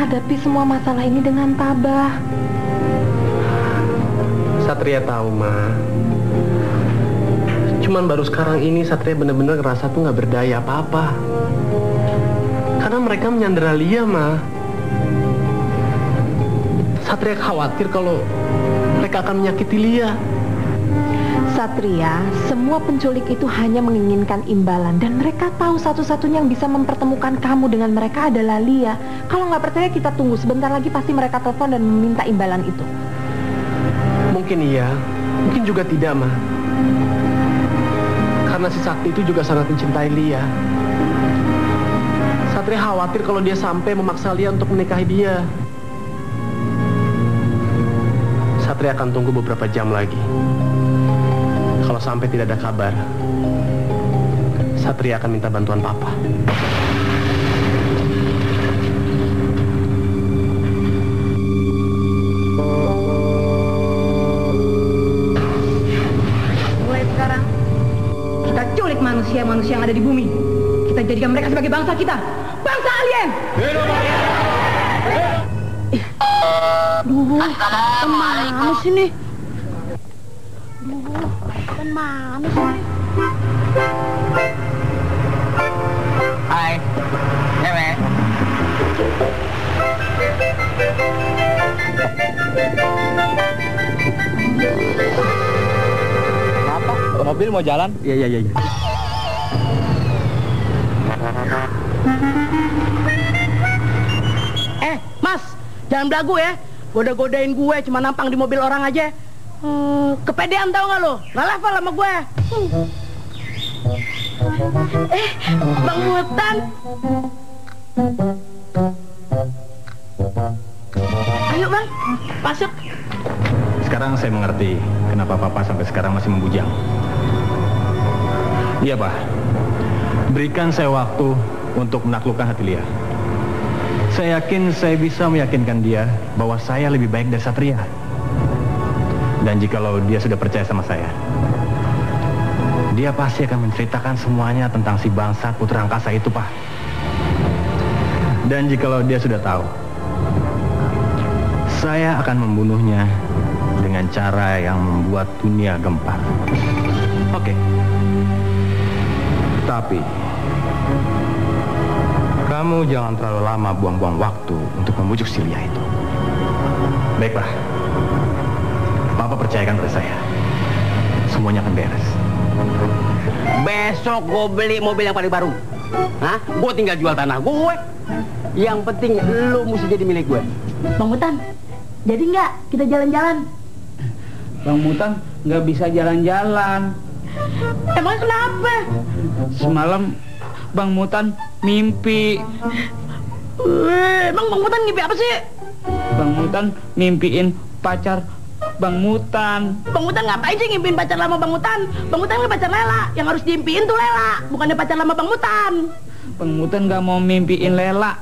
menghadapi semua masalah ini dengan tabah. Satria tahu, Ma. Cuman baru sekarang ini Satria bener-bener ngerasa tuh nggak berdaya apa-apa. Karena mereka menyandera Lia, Ma. Satria khawatir kalau mereka akan menyakiti Lia. Satria, semua penculik itu hanya menginginkan imbalan. Dan mereka tahu satu-satunya yang bisa mempertemukan kamu dengan mereka adalah Lia. Kalau nggak percaya kita tunggu. Sebentar lagi pasti mereka telepon dan meminta imbalan itu. Mungkin iya, mungkin juga tidak, Ma. Karena si Sakti itu juga sangat mencintai Lia. Satria khawatir kalau dia sampai memaksa Lia untuk menikahi dia. Satria akan tunggu beberapa jam lagi. Kalau sampai tidak ada kabar, Satria akan minta bantuan Papa. Mulai sekarang, kita culik manusia-manusia yang ada di bumi. Kita jadikan mereka sebagai bangsa kita. Bangsa alien! Duh, kemana sih nih? Duh, kemana sih nih? Hai, cewek. Apa? Mobil mau jalan? Iya. Mas, jangan belagu ya. Goda-godain gue, cuma nampang di mobil orang aja. Kepedean tau gak lo? Gak level sama gue. Bang Mutan. Ayo bang, masuk. Sekarang saya mengerti kenapa Papa sampai sekarang masih membujang. Iya, Pak. Berikan saya waktu untuk menaklukkan hati Lia. Saya yakin saya bisa meyakinkan dia bahwa saya lebih baik dari Satria. Dan jikalau dia sudah percaya sama saya, dia pasti akan menceritakan semuanya tentang si bangsat putra angkasa itu, Pak. Dan jikalau dia sudah tahu, saya akan membunuhnya dengan cara yang membuat dunia gempar. Oke. Tapi kamu jangan terlalu lama buang-buang waktu untuk membujuk si Lia itu. Baik, Pak. Papa percayakan pada saya. Semuanya akan beres. Besok gue beli mobil yang paling baru. Hah? Gue tinggal jual tanah gue. Yang penting lu mesti jadi milik gue. Bang Mutan, jadi nggak kita jalan-jalan? Bang Mutan nggak bisa jalan-jalan. Emang kenapa? Semalam Bang Mutan mimpi. Emang Bang Mutan ngimpi apa sih? Bang Mutan mimpiin pacar Bang Mutan. Bang Mutan ngapain sih ngimpiin pacar lama Bang Mutan? Bang Mutan kan pacar Lela. Yang harus diimpiin tuh Lela, bukannya pacar lama Bang Mutan. Bang Mutan nggak mau mimpiin Lela.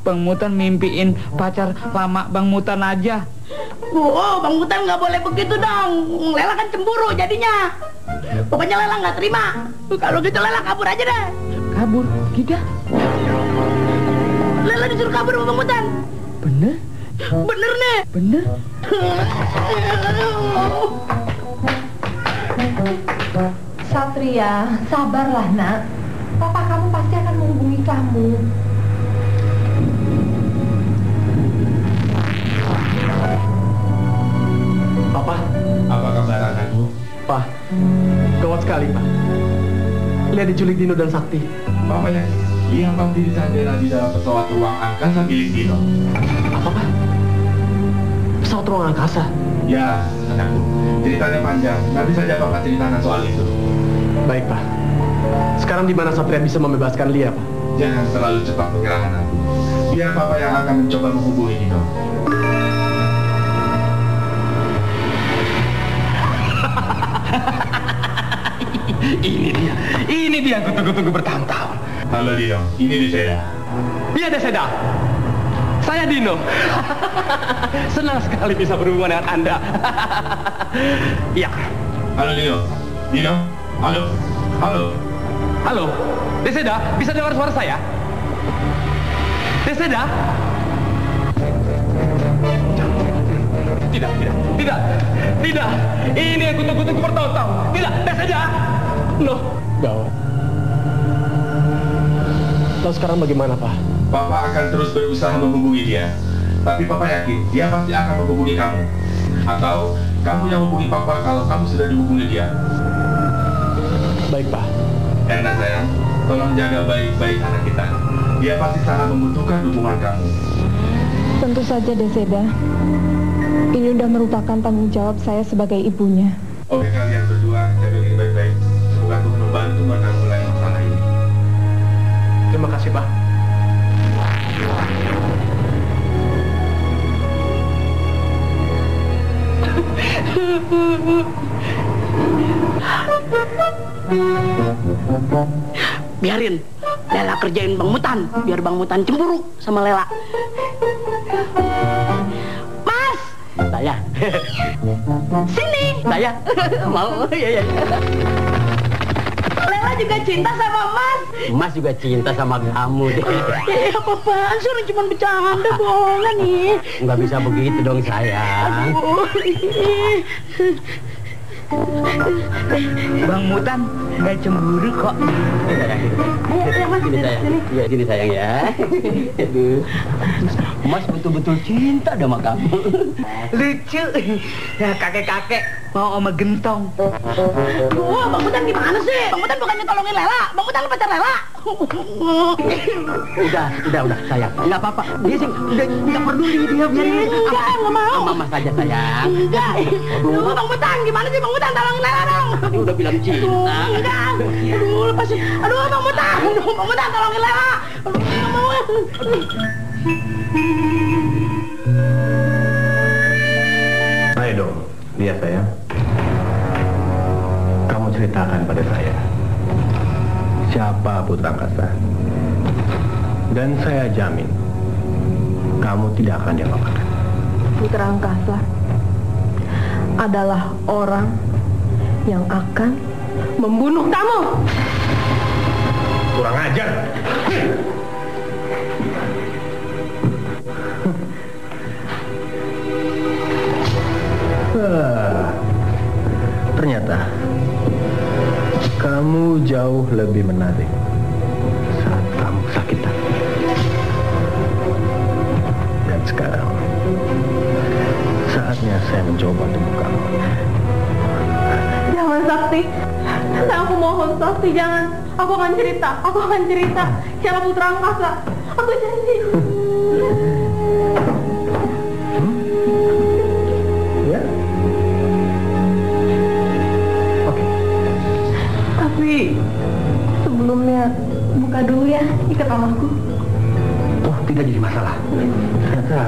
Bang Mutan mimpiin pacar lama Bang Mutan aja. Oh, Bang Mutan nggak boleh begitu dong. Lela kan cemburu jadinya. Pokoknya Lela nggak terima. Kalau gitu Lela kabur aja deh. Kabur? Kita? Lela disuruh kabur sama Bang Mutan. Bener? Bener nih. Bener? Satria, sabarlah nak. Papa kamu pasti akan menghubungi kamu. Papa? Apa kabar anakku? Pak, gawat sekali, Pak. Lia diculik Dino dan Sakti. Papa yang bang diri sendiri di dalam pesawat ruang angkasa milik Dino. Apa, Pak? Pesawat ruang angkasa? Ya, anakku. Ceritanya panjang. Nanti saja Papa ceritakan soal itu. Baik, Pak. Sekarang di mana Satria bisa membebaskan Lia, Pak? Jangan terlalu cepat bergerak, anakku. Biar Papa yang akan mencoba menghubungi Dino. Ini dia yang kutunggu-tunggu bertahun-tahun. Halo Dino, ini Deseda. Iya, Deseda. Saya Dino. Senang sekali bisa berhubungan dengan Anda. Iya. Halo Dino. Dino, halo. Halo. Halo, Deseda, bisa dengar suara saya? Deseda? Tidak, ini yang kutuk-kutuk bertahun-tahun. Tidak, tes saja. Loh, gawat. Lalu sekarang bagaimana, Pak? Papa akan terus berusaha menghubungi dia. Tapi Papa yakin dia pasti akan menghubungi kamu. Atau kamu yang menghubungi Papa kalau kamu sudah dihubungi dia. Baik, Pak. Erna sayang, tolong jaga baik-baik anak kita. Dia pasti sangat membutuhkan dukungan kamu. Tentu saja, Deseda. Ini udah merupakan tanggung jawab saya sebagai ibunya. Oke, kalian berdua jaga diri baik-baik. Semoga Tuhan membantu menanggulangi masalah ini. Terima kasih, Pak. Biarin Lela kerjain Bang Mutan, biar Bang Mutan cemburu sama Lela. Mas, Saya. sini. Saya. Mau, ya. Lela juga cinta sama Mas. Mas juga cinta sama kamu deh. Apa-apaan sih, orang cuma bercanda, bohongan nih. Nggak bisa begitu dong, sayang. Bang Mutan nggak cemburu kok. Sini sayang. Iya, sini sayang ya. Aduh. Mas betul-betul cinta sama kamu. Lucu. Ya kakek-kakek mau sama gentong. Wah, Bang Mutan gimana sih? Bang Mutan bukannya tolongin Lela, Bang Mutan pacar Lela. Udah sayang. Nggak apa-apa. Dia sih nggak peduli, dia biarin. Enggak, nggak mau. Mama saja sayang. Enggak. Aduh, Bang Mutan gimana sih, Bang Mutan tolongin Lela dong. Tadi udah bilang cinta. Enggak. Aduh, lepasin. Aduh, Bang Mutan. Aduh, Bang Mutan tolongin Lela. Aduh, nggak mau. Ayo dong, lihat sayang. Kamu ceritakan pada saya siapa Putra Angkasa. Dan saya jamin kamu tidak akan diapa-apakan. Putra Angkasa adalah orang yang akan membunuh kamu. Kurang ajar. Ternyata kamu jauh lebih menarik saat kamu sakit hati. Dan sekarang saatnya saya mencoba tubuh kamu. Jangan, Sakti. Aku mohon, Sakti, jangan. Aku akan cerita. Siapa Putra Angkasa. Aku janji. Ya? Oke. Tapi sebelumnya buka dulu ya ikat tanganku. Oh, tidak jadi masalah. Ternyata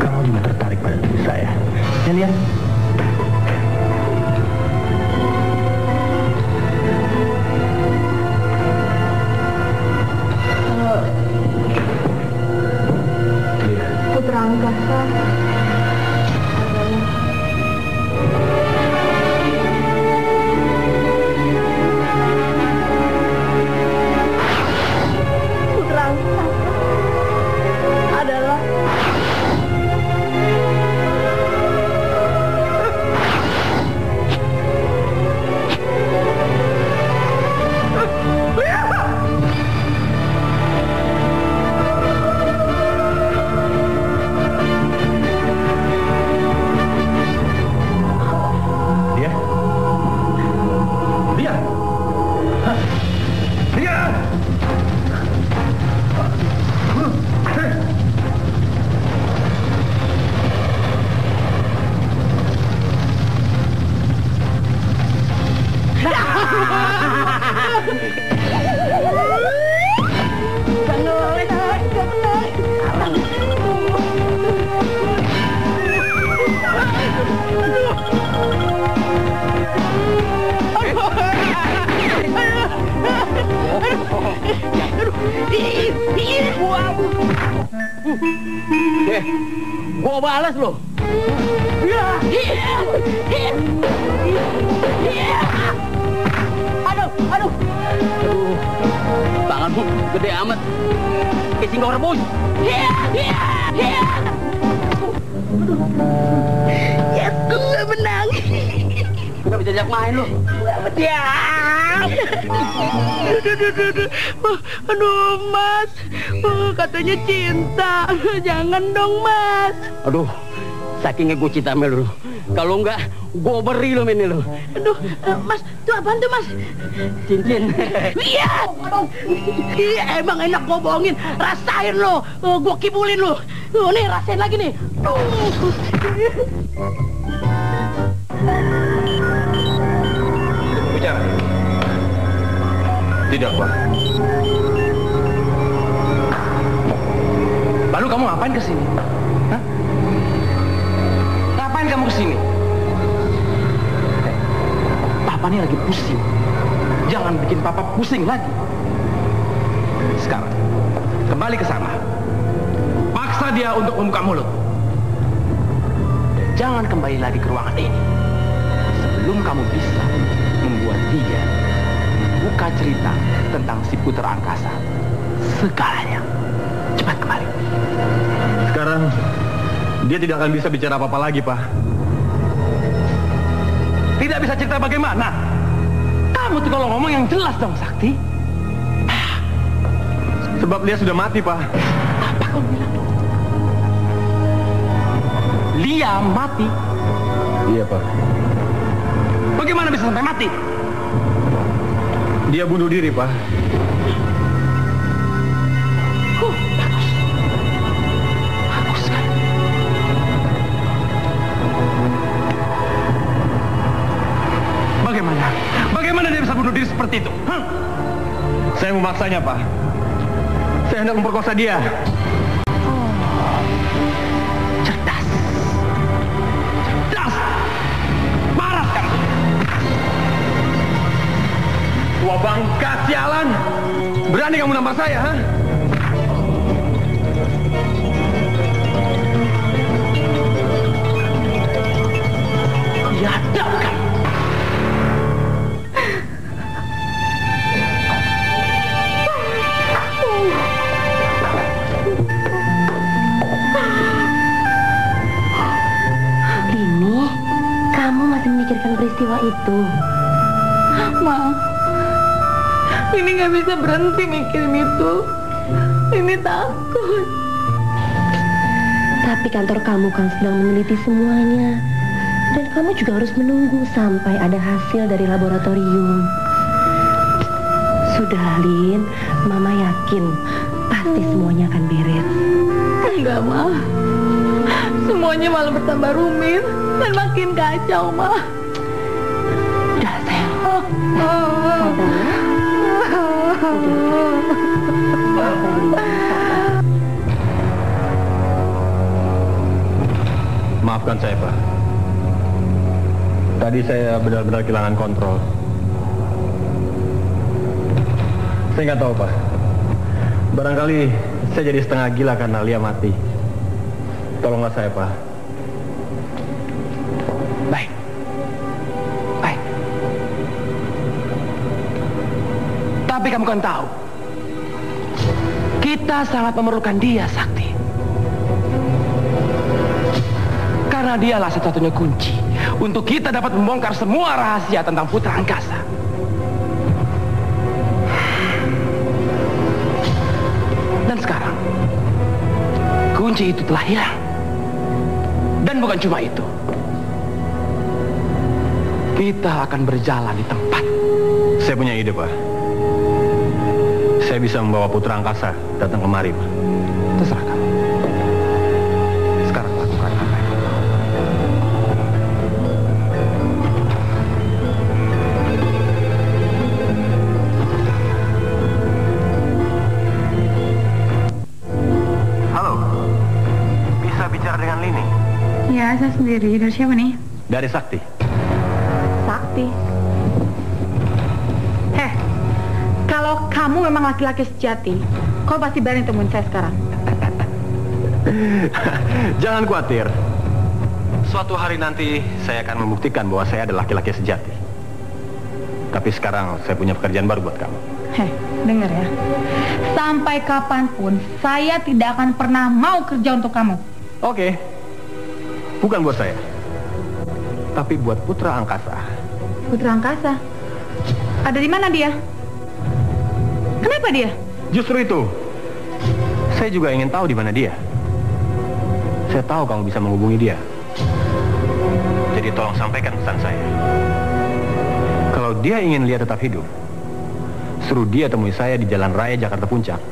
kamu juga tertarik pada tubuh saya. Ya, lihat. Putra Angkasa adalah Gua balas lo. Aduh. Tanganmu gede amat. Kayak singgah rebus. Yes, gue menang. Nggak bisa ajak main lu. Ya. Aduh, Mas. Katanya cinta. Jangan dong, Mas. Aduh, saking gue cinta sama lu. Kalau enggak, gue beri lu ini lu. Aduh, Mas, itu apaan tuh, Mas? Cincin. Iya. Iya, emang enak gue bohongin. Rasain lo. Gue kibulin lo. Nih, rasain lagi nih. Bicara. Tidak, Pak. Lalu kamu ngapain kesini? Hah? Ngapain kamu kesini? Papa nih lagi pusing. Jangan bikin Papa pusing lagi. Sekarang, kembali ke sana. Paksa dia untuk membuka mulut. Jangan kembali lagi ke ruangan ini. Sebelum kamu bisa membuat dia buka cerita tentang si putra angkasa. Segalanya. Cepat kembali. Sekarang, dia tidak akan bisa bicara apa-apa lagi, Pak. Tidak bisa cerita bagaimana? Kamu tuh kalau ngomong yang jelas dong, Sakti. Sebab dia sudah mati, Pak. Apa kau bilang? Lia mati? Iya, Pak. Bagaimana bisa sampai mati? Dia bunuh diri, Pak. Bagus. Bagus sekali. Bagaimana? Bagaimana dia bisa bunuh diri seperti itu? Hah? Saya memaksanya, Pak. Saya hendak memperkosa dia. Cerdas. Cerdas. Marah kan? Tua bangka sialan. Berani kamu nampar saya, ha? Biadabkan. Lini, kamu masih memikirkan peristiwa itu? Ma, ini nggak bisa berhenti mikirin itu. Ini takut. Tapi kantor kamu kan sedang meneliti semuanya. Dan kamu juga harus menunggu sampai ada hasil dari laboratorium. Sudah, Lin. Mama yakin pasti semuanya akan beres. Enggak, Ma. Semuanya malah bertambah rumit dan makin kacau, Ma. Udah, sayang. Sabar. Maafkan saya, Pak. Tadi saya benar-benar kehilangan kontrol. Saya nggak tahu, Pak. Barangkali saya jadi setengah gila karena Lia mati. Tolonglah saya, Pak. Baik. Baik. Tapi kamu kan tahu, kita sangat memerlukan dia, Sakti. Karena dialah satu-satunya kunci untuk kita dapat membongkar semua rahasia tentang putra angkasa. Dan sekarang, kunci itu telah hilang. Dan bukan cuma itu. Kita akan berjalan di tempat. Saya punya ide, Pak. Saya bisa membawa putra angkasa datang kemari, Pak. Terserah kamu. Sekarang lakukan apa yang kamu mau. Halo. Bisa bicara dengan Lini? Ya, saya sendiri. Dari siapa nih? Dari Sakti. Sakti. Kalau kamu memang laki-laki sejati, kau pasti berani temuin saya sekarang. Jangan khawatir. Suatu hari nanti saya akan membuktikan bahwa saya adalah laki-laki sejati. Tapi sekarang saya punya pekerjaan baru buat kamu. Dengar ya. Sampai kapanpun saya tidak akan pernah mau kerja untuk kamu. Oke. Bukan buat saya, tapi buat putra angkasa. Putra angkasa? Ada di mana dia? Kenapa dia? Justru itu, saya juga ingin tahu di mana dia. Saya tahu kamu bisa menghubungi dia. Jadi tolong sampaikan pesan saya. Kalau dia ingin lihat tetap hidup, suruh dia temui saya di Jalan Raya Jakarta Puncak,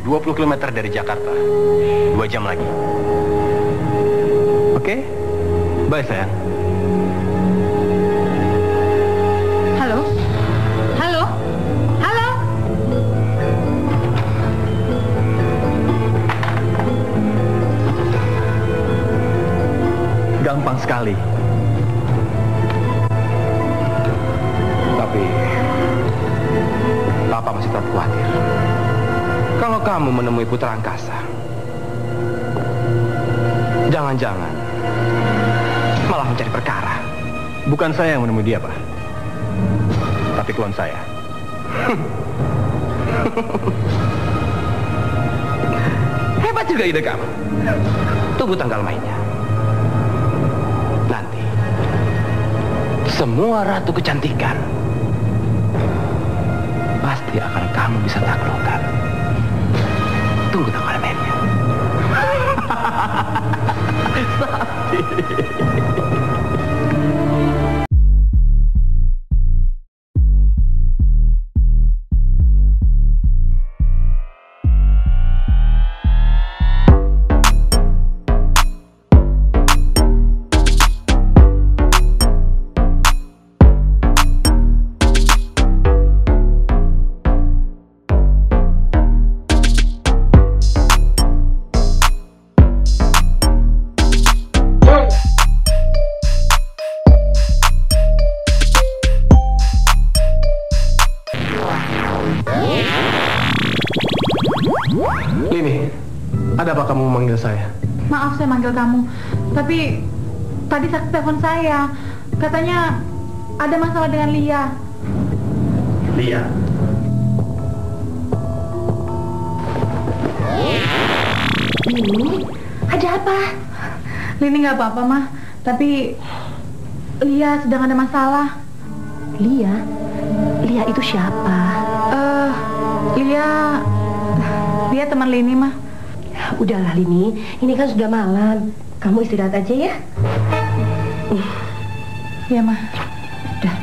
20 km dari Jakarta, 2 jam lagi. Oke? Bye, sayang. Halo? Halo? Halo? Gampang sekali. Tapi Papa masih tetap khawatir. Kalau kamu menemui putra angkasa, jangan-jangan malah mencari perkara. Bukan saya yang menemui dia, Pak. Tapi klon saya. Hebat juga ide kamu. Tunggu tanggal mainnya. Nanti semua ratu kecantikan pasti akan kamu bisa taklukkan. Tunggu tanggal mainnya. Lini, ada apa kamu memanggil saya? Maaf saya manggil kamu, tapi tadi sakti telepon saya. Katanya ada masalah dengan Lia. Lia? Lini, ada apa? Lini nggak apa-apa, Mah. Tapi Lia sedang ada masalah. Lia? Lia itu siapa? Lia teman Lini, Mah. Udahlah, Lini. Ini kan sudah malam. Kamu istirahat aja ya. Iya, Mah. Udah.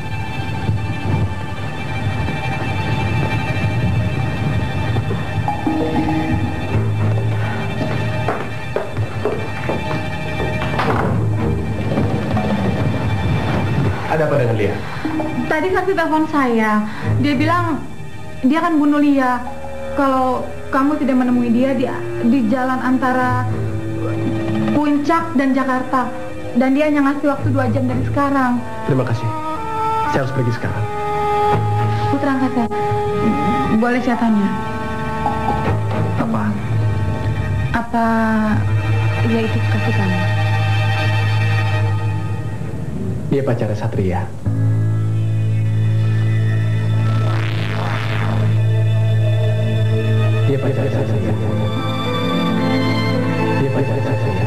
Ada apa dengan Lia? Tadi sakti telepon saya. Dia bilang dia akan bunuh Lia kalau kamu tidak menemui dia di jalan antara Puncak dan Jakarta. Dan dia hanya ngasih waktu 2 jam dari sekarang. Terima kasih. Saya harus pergi sekarang. Putra angkasa, boleh saya tanya? Apa? Apa Lia itu kekasih kamu? Dia pacarnya Satria. Dia pacarnya Satria. Dia pacarnya Satria.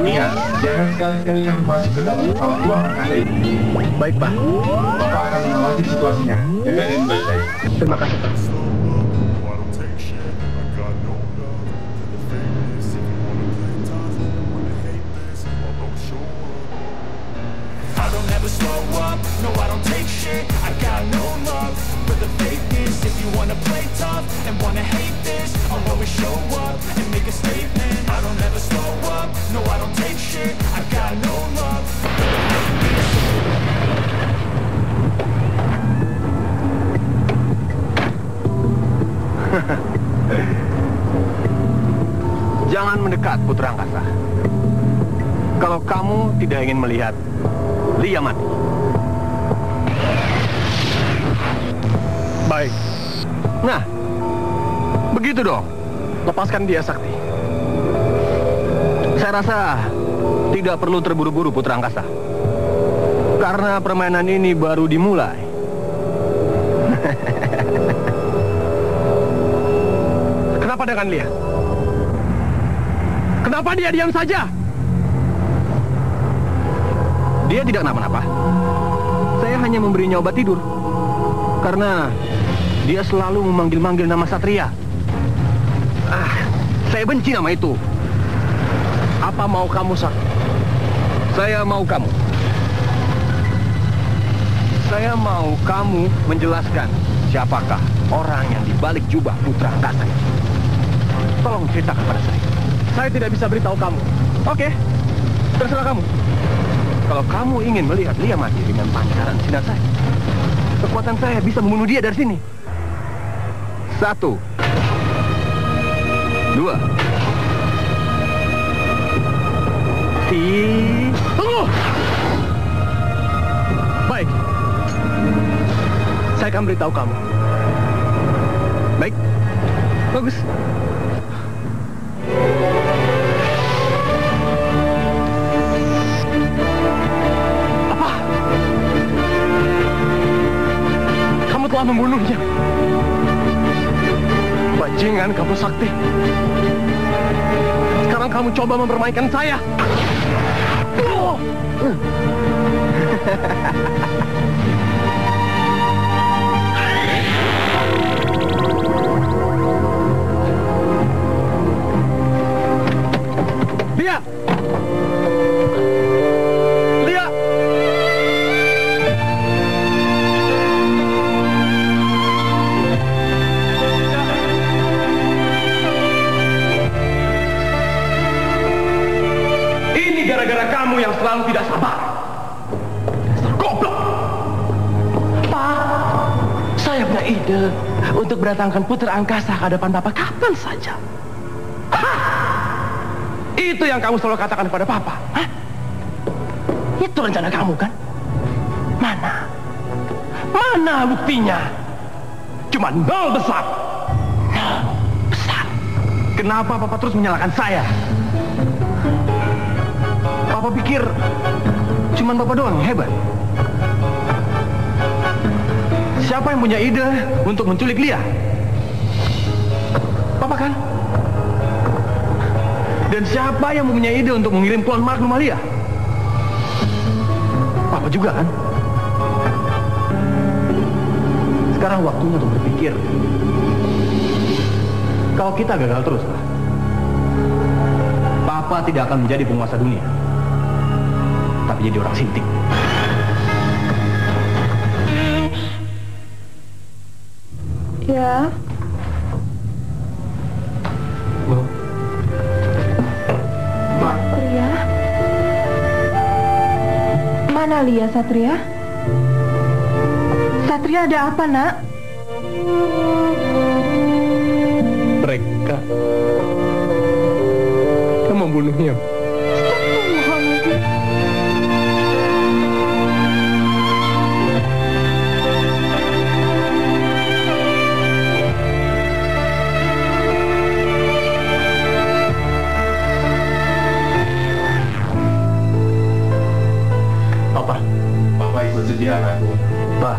Iya, jangan sekali-kali yang masuk ke dalam ruangan ada ini. Baik, Pak. Bapak akan mengawasi situasinya. Dengerin baik-baik. Terima kasih, Pak. Jangan mendekat, Putra Angkasa. Kalau kamu tidak ingin melihat Lia mati. Baik. Nah, begitu dong. Lepaskan dia, Sakti. Saya rasa tidak perlu terburu-buru, Putra Angkasa. Karena permainan ini baru dimulai. Kenapa dengan Lia? Kenapa dia diam saja? Dia tidak kenapa-napa. Saya hanya memberinya obat tidur. Karena dia selalu memanggil-manggil nama Satria. Saya benci nama itu. Apa mau kamu, Sak? Saya mau kamu. Saya mau kamu menjelaskan siapakah orang yang dibalik jubah putra angkasa itu. Tolong ceritakan pada saya. Saya tidak bisa beritahu kamu. Oke, terserah kamu. Kalau kamu ingin melihat Lia mati dengan pancaran sinar saya, kekuatan saya bisa membunuh dia dari sini. 1, 2. Tunggu! Baik. Saya akan beritahu kamu. Baik. Bagus. Apa? Kamu telah membunuhnya. Bajingan kamu, Sakti. Sekarang kamu coba mempermainkan saya. Lia! Lia! Ini gara-gara kamu yang selalu tidak sabar. Goblok! Pak, saya punya ide untuk berdatangkan putra angkasa ke hadapan Papa kapan saja. Itu yang kamu selalu katakan kepada Papa. Hah? Itu rencana kamu kan? Mana? Mana buktinya? Cuma 0 besar. 0 besar. Kenapa Papa terus menyalahkan saya? Papa pikir cuman Papa doang yang hebat. Siapa yang punya ide untuk menculik Lia? Papa kan? Dan siapa yang mempunyai ide untuk mengirim Tuan Mark ke rumah Lia? Papa juga kan? Sekarang waktunya untuk berpikir. Kalau kita gagal terus, Papa tidak akan menjadi penguasa dunia, tapi jadi orang sinting. Ya. Satria? Mana Lia, Satria? Satria, ada apa, Nak? Mereka membunuhnya. Papa ikut sedih anakku. Pak,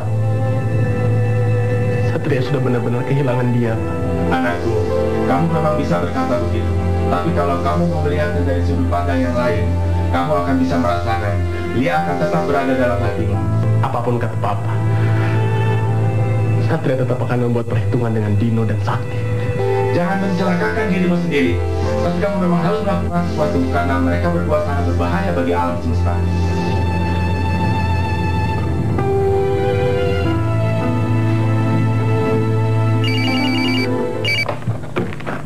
Satria sudah benar-benar kehilangan dia, Pak. Anakku, kamu memang bisa berkata begitu. Tapi kalau kamu melihatnya dari sudut pandang yang lain, kamu akan bisa merasakan Lia akan tetap berada dalam hatimu. Apapun kata Papa, Satria tetap akan membuat perhitungan dengan Dino dan Sakti. Jangan mencelakakan dirimu sendiri. Tapi kamu memang harus melakukan sesuatu karena mereka berdua sangat berbahaya bagi alam semesta.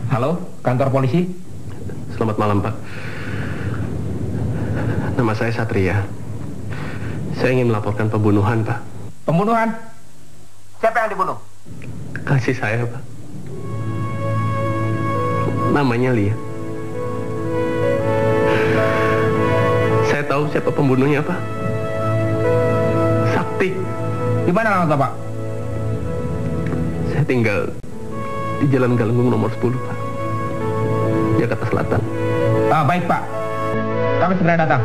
Halo, kantor polisi? Selamat malam, Pak. Nama saya Satria. Saya ingin melaporkan pembunuhan, Pak. Pembunuhan? Siapa yang dibunuh? Kasih saya, Pak. Namanya Lia. Saya tahu siapa pembunuhnya, Pak. Sakti. Di mana alamat Bapak? Saya tinggal di Jalan Galunggung nomor 10, Pak. Jakarta Selatan. Baik, Pak. Kami segera datang.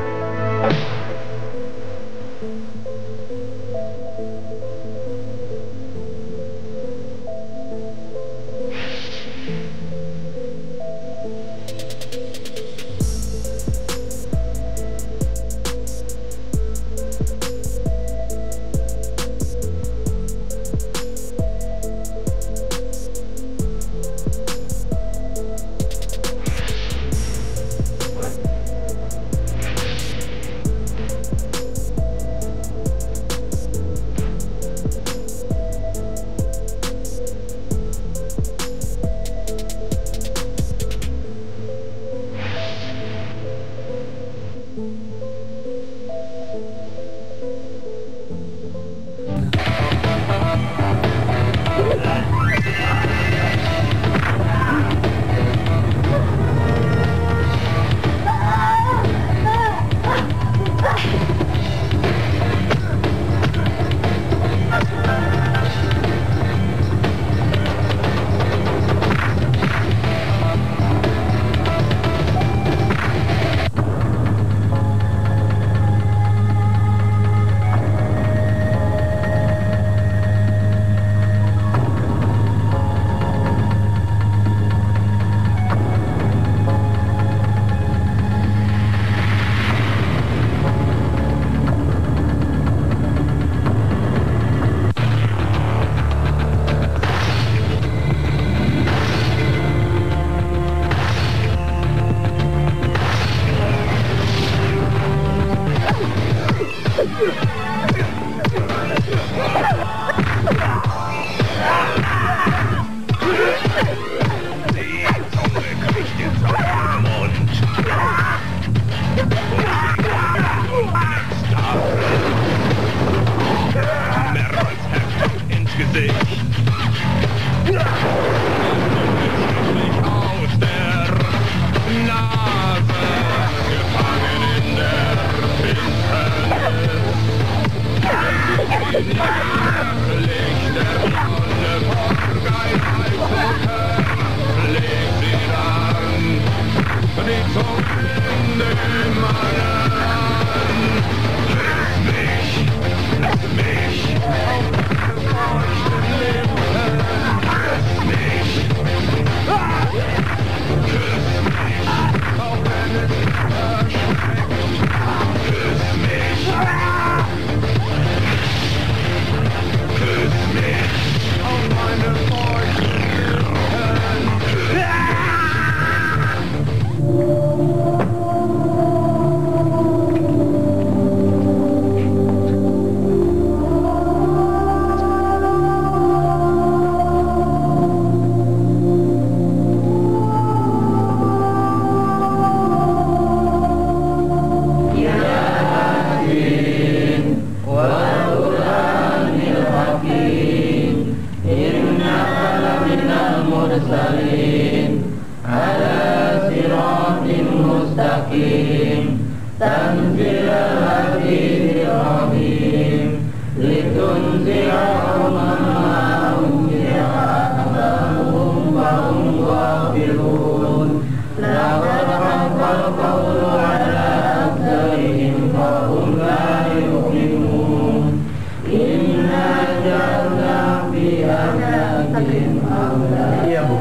Iya, Bu.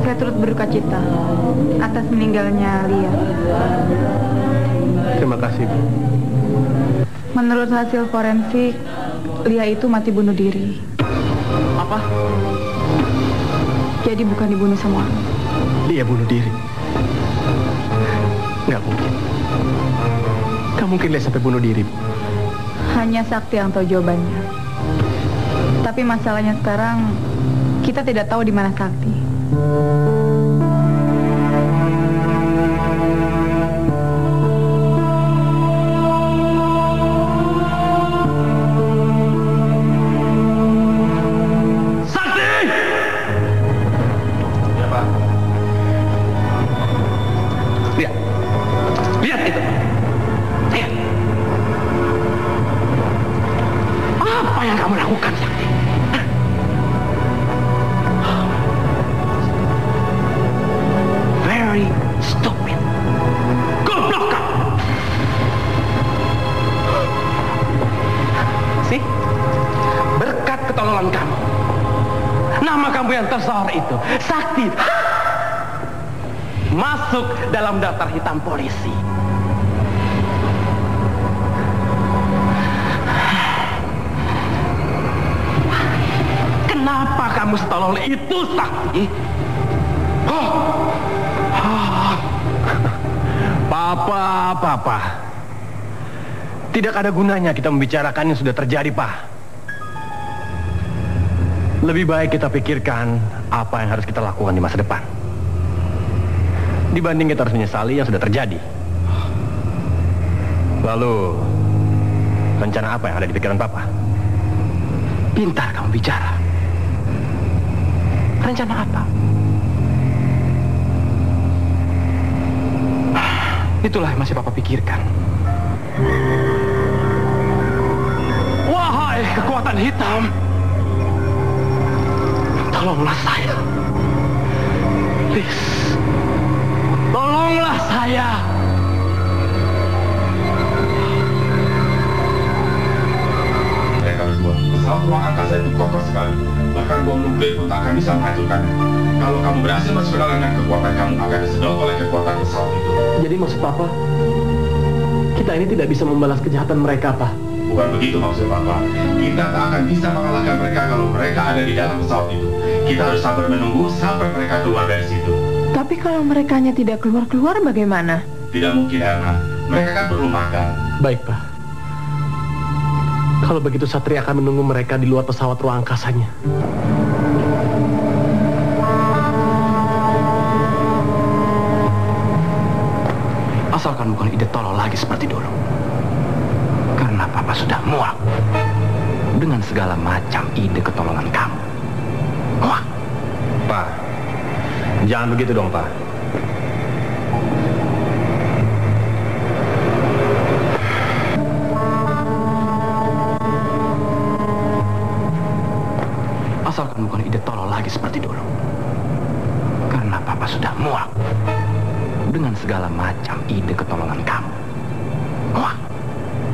Saya turut berduka cita atas meninggalnya Lia. Terima kasih, Bu. Menurut hasil forensik, Lia itu mati bunuh diri. Apa? Jadi bukan dibunuh sama orang. Lia bunuh diri? Nggak mungkin. Nggak mungkin Lia sampai bunuh diri, Bu. Hanya Sakti yang tahu jawabannya. Tapi masalahnya sekarang, kita tidak tahu di mana Sakti. Lihat itu. Lihat. Apa yang kamu lakukan, Sakti? Very stupid. Goblok kamu. See? Berkat ketololan kamu, nama kamu yang tersohor itu, Sakti, masuk dalam daftar hitam polisi. Kenapa kamu setolol itu, Sakti? Papa. Tidak ada gunanya kita membicarakan yang sudah terjadi, Pak. Lebih baik kita pikirkan apa yang harus kita lakukan di masa depan. dibanding kita harus menyesali yang sudah terjadi. Lalu, rencana apa yang ada di pikiran Papa? Pintar kamu bicara. Rencana apa? Itulah yang masih Papa pikirkan. Wahai kekuatan hitam, tolonglah saya. Please, tolonglah saya. Mereka berdua, pesawat ruang angkasa itu kokoh sekali. Bahkan bom nuklir pun tak akan bisa menghancurkannya. Kalau kamu berhasil masuk ke dalamnya, kekuatan kamu akan disedot oleh kekuatan pesawat itu. Jadi maksud Papa, kita ini tidak bisa membalas kejahatan mereka, Pak? Bukan begitu maksud Papa. Kita tak akan bisa mengalahkan mereka kalau mereka ada di dalam pesawat itu. Kita harus sabar menunggu sampai mereka keluar dari situ. Tapi kalau merekanya tidak keluar-keluar bagaimana? Tidak mungkin, Erna. Mereka kan perlu makan. Baik, Pak. Kalau begitu Satria akan menunggu mereka di luar pesawat ruang angkasanya. Asalkan bukan ide tolol lagi seperti dulu. Karena Papa sudah muak dengan segala macam ide ketolongan kamu. Muak. Pak, jangan begitu dong, Pak. Asalkan bukan ide tolol lagi seperti dulu. Karena Papa sudah muak dengan segala macam ide ketolongan kamu. Muak.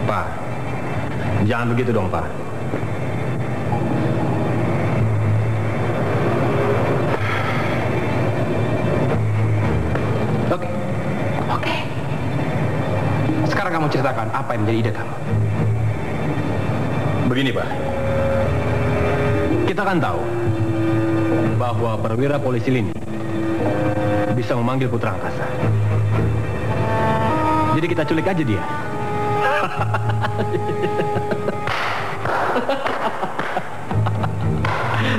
Pak, jangan begitu dong, Pak. Oke. Sekarang kamu ceritakan apa yang menjadi ide kamu. Begini, Pak. Kita kan tahu bahwa perwira polisi Lini bisa memanggil putra angkasa. Jadi kita culik aja dia.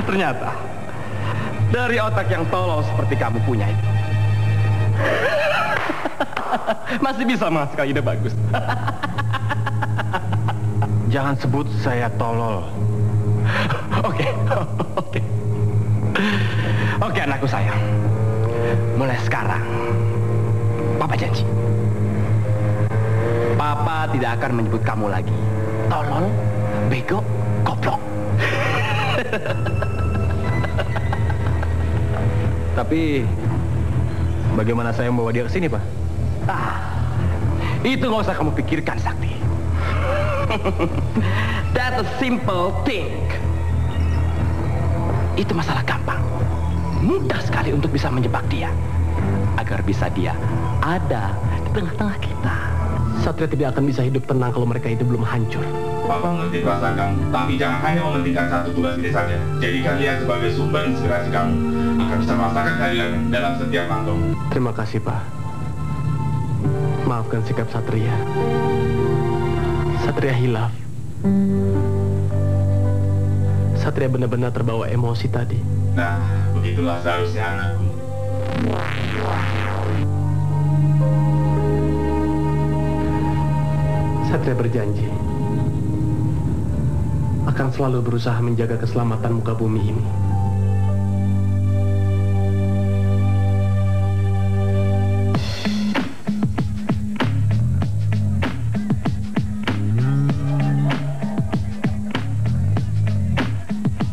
Ternyata dari otak yang tolol seperti kamu punya itu masih bisa menghasilkan ide bagus. Jangan sebut saya tolol. Oke, anakku sayang. Mulai sekarang, Papa janji. Papa tidak akan menyebut kamu lagi tolol, bego, goblok. Tapi bagaimana saya membawa dia ke sini, Pak? Itu nggak usah kamu pikirkan, Sakti. That's a simple thing. Itu masalah gampang. Mudah sekali untuk bisa menjebak dia. Agar bisa dia ada di tengah-tengah kita. Satria tidak akan bisa hidup tenang kalau mereka itu belum hancur. Papa mengerti perasaan kamu, tapi jangan hanya mementingkan satu tugas ini saja. Jadikan dia sebagai sumber inspirasi kamu. Akan bisa merasakan keadilan dalam setiap kantong. Terima kasih, Pak. Maafkan sikap Satria. Satria hilaf. Satria benar-benar terbawa emosi tadi. Nah, begitulah seharusnya anakku. Satria berjanji akan selalu berusaha menjaga keselamatan muka bumi ini.